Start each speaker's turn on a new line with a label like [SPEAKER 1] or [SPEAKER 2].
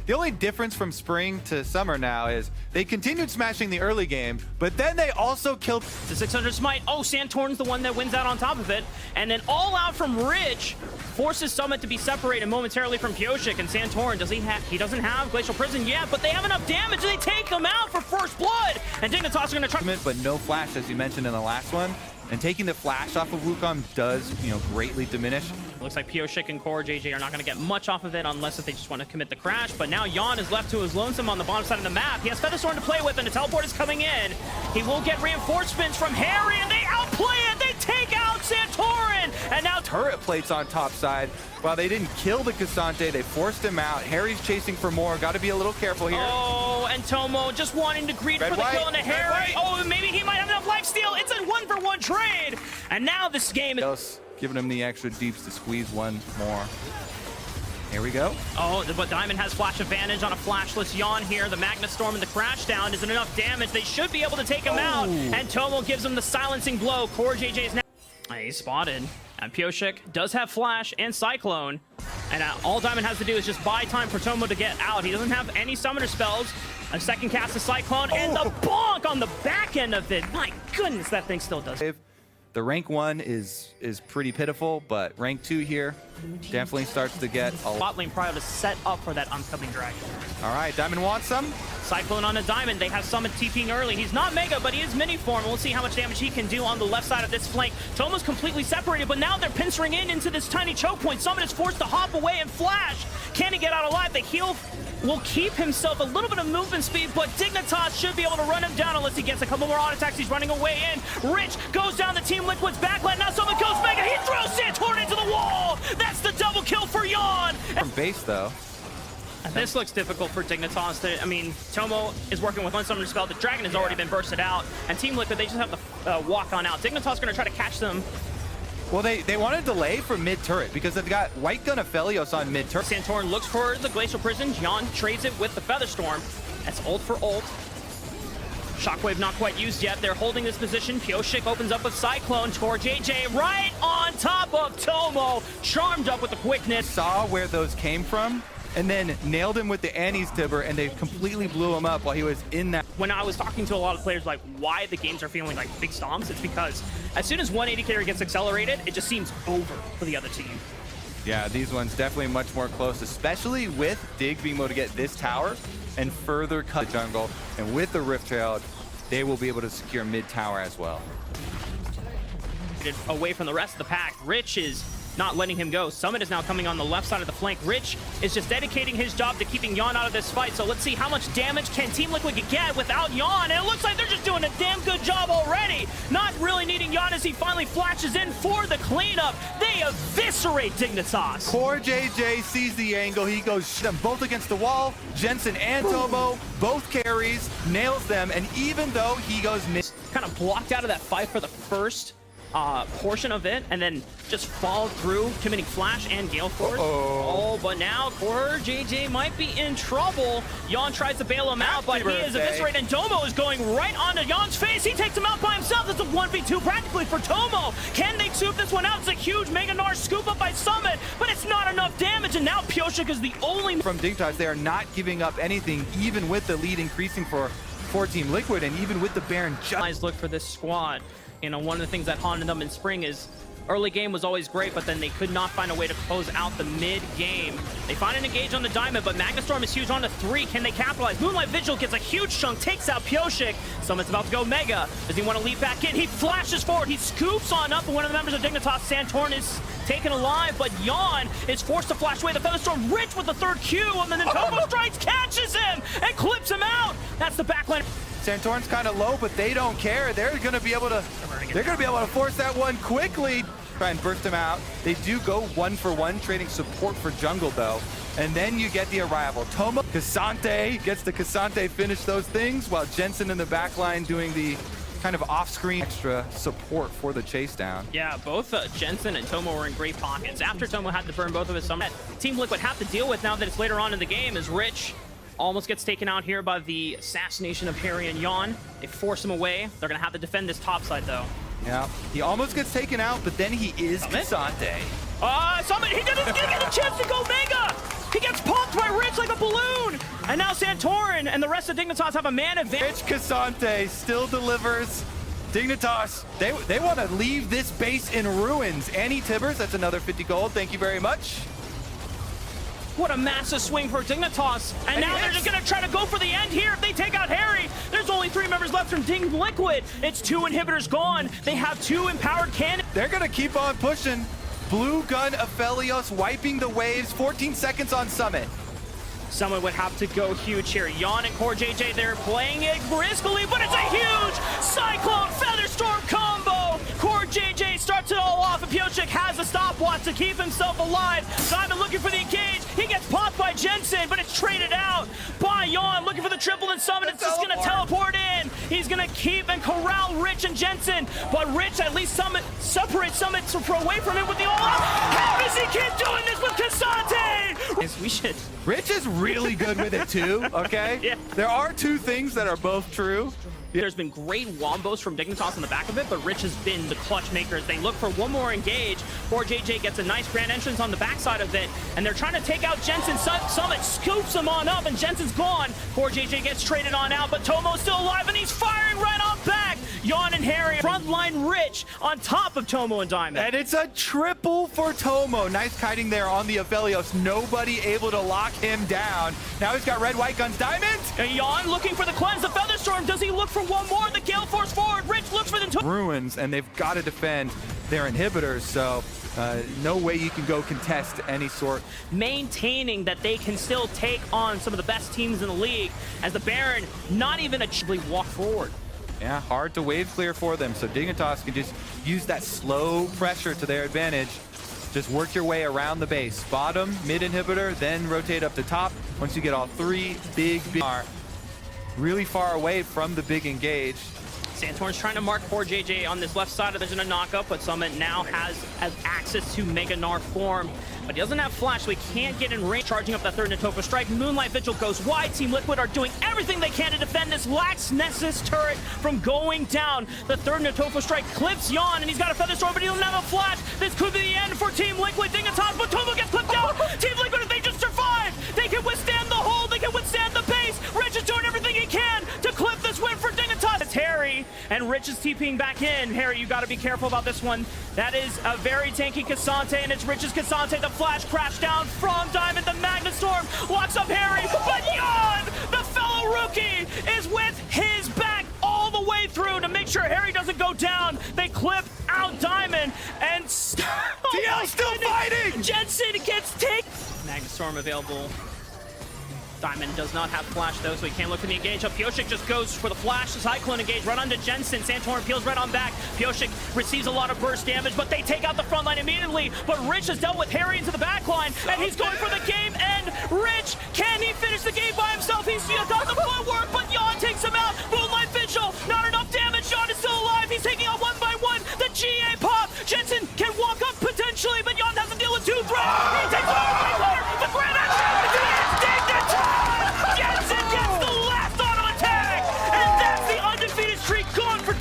[SPEAKER 1] The only difference from spring to summer now is they continued smashing the early game, but then they also killed.
[SPEAKER 2] The 600 smite. Oh, Santorn's the one that wins out on top of it. And then all out from Rich forces Summit to be separated momentarily from Pioshik. And Santorn, he doesn't have Glacial Prison yet, but they have enough damage. They take him out for first blood. And Dignitas are going to try.
[SPEAKER 1] But no flash, as you mentioned in the last one. And taking the flash off of Wukong does, greatly diminish.
[SPEAKER 2] Looks like Pioshik and Core JJ are not going to get much off of it unless if they just want to commit the crash. But now Jan is left to his lonesome on the bottom side of the map. He has Featherstorm to play with, and the teleport is coming in. He will get reinforcements from Harry, and they outplay it. They take out Santorin, and now
[SPEAKER 1] turret plates on top side. While they didn't kill the Cassante, they forced him out. Harry's chasing for more. Got to be a little careful here.
[SPEAKER 2] Oh, and Tomo just wanting to greet for the kill into Harry. Oh, maybe he might have enough lifesteal. It's a 1-for-1 trade, and now this game is
[SPEAKER 1] giving him the extra deeps to squeeze one more. Here we go.
[SPEAKER 2] Oh, but Diamond has flash advantage on a flashless Yawn here. The Magna Storm and the crash down isn't enough damage. They should be able to take him out, and Tomo gives him the silencing blow. Core JJ is now. He's spotted. And Pioshik does have flash and Cyclone. And all Diamond has to do is just buy time for Tomo to get out. He doesn't have any summoner spells. A second cast of Cyclone, and the bonk on the back end of it. My goodness, that thing still does.
[SPEAKER 1] The rank 1 is pretty pitiful, but rank 2 here definitely starts to get a
[SPEAKER 2] bot lane prior to set up for that oncoming dragon.
[SPEAKER 1] All right, Diamond wants some.
[SPEAKER 2] Cyclone on a Diamond. They have Summit TPing early. He's not Mega, but he is mini form. We'll see how much damage he can do on the left side of this flank. Tomo's completely separated, but now they're pincering into this tiny choke point. Summit is forced to hop away and flash. Can he get out alive? The heal will keep himself a little bit of movement speed, but Dignitas should be able to run him down unless he gets a couple more auto attacks. He's running away in. Rich goes down the Team Liquid's backline. Now Summit goes Mega. He throws Santorn into the wall. That's the double kill for Yawn.
[SPEAKER 1] From base, though.
[SPEAKER 2] And this looks difficult for Dignitas. Tomo is working with one summoner spell. The dragon has already been bursted out. And Team Liquid, they just have to walk on out. Dignitas going to try to catch them.
[SPEAKER 1] Well, they want to delay for mid-turret because they've got White Gun Aphelios on mid-turret.
[SPEAKER 2] Santorin looks for the Glacial Prison. Jan trades it with the Featherstorm. That's ult for ult. Shockwave not quite used yet. They're holding this position. Pioshik opens up with Cyclone. Tor JJ right on top of Tomo. Charmed up with the quickness.
[SPEAKER 1] Saw where those came from and then nailed him with the Annie's Tibber, and they completely blew him up while he was in that.
[SPEAKER 2] When I was talking to a lot of players like why the games are feeling like big stomps, it's because as soon as 180 carry gets accelerated, it just seems over for the other team.
[SPEAKER 1] Yeah, these ones definitely much more close, especially with Dig being able to get this tower and further cut the jungle. And with the Rift Trail, they will be able to secure mid tower as well.
[SPEAKER 2] Away from the rest of the pack, Rich is not letting him go. Summit is now coming on the left side of the flank. Rich is just dedicating his job to keeping Yawn out of this fight. So let's see how much damage can Team Liquid get without Yawn. And it looks like they're just doing a damn good job already. Not really needing Yawn as he finally flashes in for the cleanup. They eviscerate Dignitas.
[SPEAKER 1] Core JJ sees the angle. He goes them both against the wall. Jensen and Tomo, both carries, nails them. And even though he goes
[SPEAKER 2] kind of blocked out of that fight for the first portion of it, and then just followed through, committing flash and gale force. Oh, but now Core JJ might be in trouble. Yawn tries to bail him out, but he is eviscerated, and Tomo is going right onto Yawn's face. He takes him out by himself. It's a 1v2 practically for Tomo. Can they scoop this one out? It's a huge Mega Gnar scoop up by Summit, but it's not enough damage, and now Pioshik is the only.
[SPEAKER 1] From Dignitas, they are not giving up anything, even with the lead increasing for Team Liquid, and even with the Baron.
[SPEAKER 2] Look for this squad. One of the things that haunted them in spring is early game was always great, but then they could not find a way to close out the mid game. They find an engage on the Diamond, but Magna Storm is huge on the 3. Can they capitalize? Moonlight Vigil gets a huge chunk, takes out Pioshik. Summit's about to go Mega. Does he want to leap back in? He flashes forward. He scoops on up, and one of the members of Dignitas, Santorn, is taken alive, but Yawn is forced to flash away. The Featherstorm Rich with the 3rd Q, and then the Tomo strikes, catches him, and clips him out. That's the backline.
[SPEAKER 1] Santorn's kind of low, but they don't care. They're going to be able to force that one quickly. Try and burst him out. They do go 1-for-1, trading support for jungle though. And then you get the arrival. Tomo, Cassante gets the Cassante finish those things, while Jensen in the back line doing the kind of off-screen extra support for the chase down.
[SPEAKER 2] Yeah, both Jensen and Tomo were in great pockets. After Tomo had to burn both of his summons, Team Liquid have to deal with now that it's later on in the game is Rich almost gets taken out here by the assassination of Harry and Yawn. They force him away. They're going to have to defend this top side, though.
[SPEAKER 1] Yeah, he almost gets taken out, but then he is Cassante.
[SPEAKER 2] Summit, he doesn't get a chance to go Mega! He gets popped by Rich like a balloon! And now Santorin and the rest of Dignitas have a man advantage.
[SPEAKER 1] Rich Cassante still delivers. Dignitas, they want to leave this base in ruins. Annie Tibbers, that's another 50 gold. Thank you very much.
[SPEAKER 2] What a massive swing for Dignitas. And now they're just going to try to go for the end here. If they take out Harry, there's only 3 members left from Ding Liquid. It's 2 inhibitors gone. They have 2 empowered cannons.
[SPEAKER 1] They're going to keep on pushing. Blue Gun Aphelios wiping the waves. 14 seconds on Summit.
[SPEAKER 2] Someone would have to go huge here. Yon and Core JJ, they're playing it briskly, but it's a huge Cyclone Featherstorm combo. Core JJ starts it all off, and Piotrek has a stopwatch to keep himself alive. Simon looking for the engage. He gets popped by Jensen, but it's traded out by Yon, looking for the triple and Summit. It's just going to teleport in. He's going to keep and corral Rich and Jensen, but Rich at least separates Summit away from him with the all-out. How does he keep doing this with Cassante? We should.
[SPEAKER 1] Rich is really good with it too, okay?
[SPEAKER 2] Yeah.
[SPEAKER 1] There are 2 things that are both true.
[SPEAKER 2] There's been great wombos from Dignitas on the back of it, but Rich has been the clutch maker as they look for one more engage. Or JJ gets a nice grand entrance on the backside of it, and they're trying to take out Jensen. Summit scoops him on up, and Jensen's gone. Poor JJ gets traded on out, but Tomo's still alive, and he's firing right on back. Yon and Harry, frontline Rich on top of Tomo and Diamond.
[SPEAKER 1] And it's a triple for Tomo. Nice kiting there on the Aphelios. Nobody able to lock him down. Now he's got red, white guns. Diamond!
[SPEAKER 2] And Yon looking for the cleanse, the Featherstorm. Does he look for one more? The Gale Force forward. Rich looks for the
[SPEAKER 1] ruins, and they've got to defend their inhibitors, so no way you can go contest any sort.
[SPEAKER 2] Maintaining that they can still take on some of the best teams in the league as the Baron not even achievably walk forward.
[SPEAKER 1] Yeah, hard to wave clear for them, so Dignitas can just use that slow pressure to their advantage. Just work your way around the base. Bottom, mid inhibitor, then rotate up to top. Once you get all 3 big are really far away from the big engage.
[SPEAKER 2] Santorin's trying to mark poor JJ on this left side. There's a knock-up, but Summit now has access to Mega Gnar form. But he doesn't have flash, so he can't get in range. Charging up that third Natofa strike. Moonlight Vigil goes wide. Team Liquid are doing everything they can to defend this Lax Nessus turret from going down. The third Natofa strike clips Yon, and he's got a Featherstorm, but he doesn't have a flash. This could be the end for Team Liquid. Dignitas, but Tomo gets clipped out. Team Liquid, if they just survive, they can withstand the hold. They can withstand the base. Rich is doing everything he can to clip this win for Dignitas. It's Harry, and Rich is TPing back in. Harry, you got to be careful about this one. That is a very tanky Cassante, and it's Rich's Cassante. The flash crash down from Diamond. The Magnet Storm locks up Harry, but Yon, the fellow rookie, is with his back all the way through to make sure Harry doesn't go down. They clip out Diamond, and
[SPEAKER 1] DL still fighting!
[SPEAKER 2] Jensen gets taken. Magnet Storm available. Diamond does not have flash though, so he can't look for the engage. Piotrek just goes for the flash. Cyclone engage right onto Jensen. Santorin peels right on back. Piotrek receives a lot of burst damage, but they take out the front line immediately. But Rich has dealt with Harry into the back line, and he's going for the game end. Rich, can he finish the game by himself? He's got the footwork, but